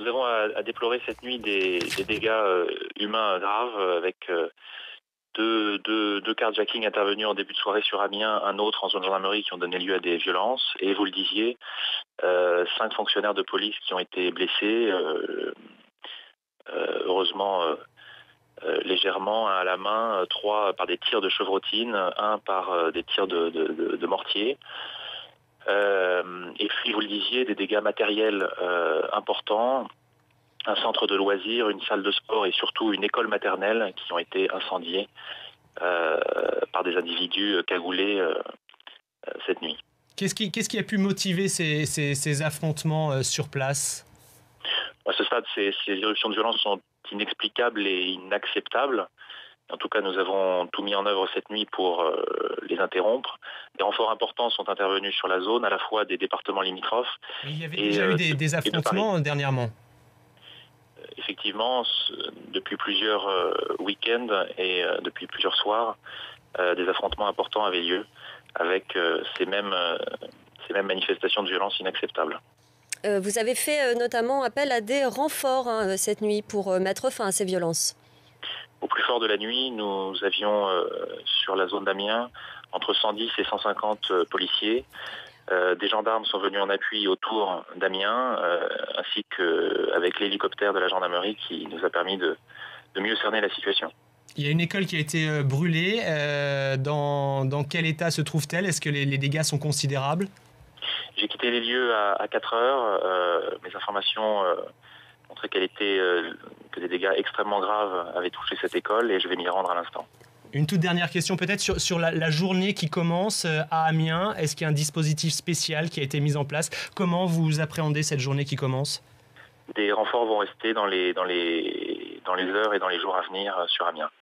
Nous avons à déplorer cette nuit des dégâts humains graves avec deux carjacking intervenus en début de soirée sur Amiens, un autre en zone gendarmerie qui ont donné lieu à des violences. Et vous le disiez, 5 fonctionnaires de police qui ont été blessés, heureusement légèrement, un à la main, 3 par des tirs de chevrotine, 1 par des tirs de mortier. Et puis, vous le disiez, des dégâts matériels importants, un centre de loisirs, une salle de sport et surtout une école maternelle qui ont été incendiées par des individus cagoulés cette nuit. Qu'est-ce qui a pu motiver ces affrontements sur place ? À ce stade, ces éruptions de violence sont inexplicables et inacceptables. En tout cas, nous avons tout mis en œuvre cette nuit pour les interrompre. Des renforts importants sont intervenus sur la zone, à la fois des départements limitrophes. Il y avait déjà eu des affrontements dernièrement. Effectivement, depuis plusieurs week-ends et depuis plusieurs soirs, des affrontements importants avaient lieu avec ces mêmes manifestations de violence inacceptables. Vous avez fait notamment appel à des renforts cette nuit pour mettre fin à ces violences. Au plus fort de la nuit, nous avions sur la zone d'Amiens entre 110 et 150 policiers. Des gendarmes sont venus en appui autour d'Amiens, ainsi qu'avec l'hélicoptère de la gendarmerie qui nous a permis de mieux cerner la situation. Il y a une école qui a été brûlée. Dans quel état se trouve-t-elle ? Est-ce que les dégâts sont considérables ? J'ai quitté les lieux à 4 heures. Mes informations montraient que des dégâts extrêmement graves avaient touché cette école et je vais m'y rendre à l'instant. Une toute dernière question peut-être sur la journée qui commence à Amiens. Est-ce qu'il y a un dispositif spécial qui a été mis en place ? Comment vous appréhendez cette journée qui commence ? Des renforts vont rester dans les heures et dans les jours à venir sur Amiens.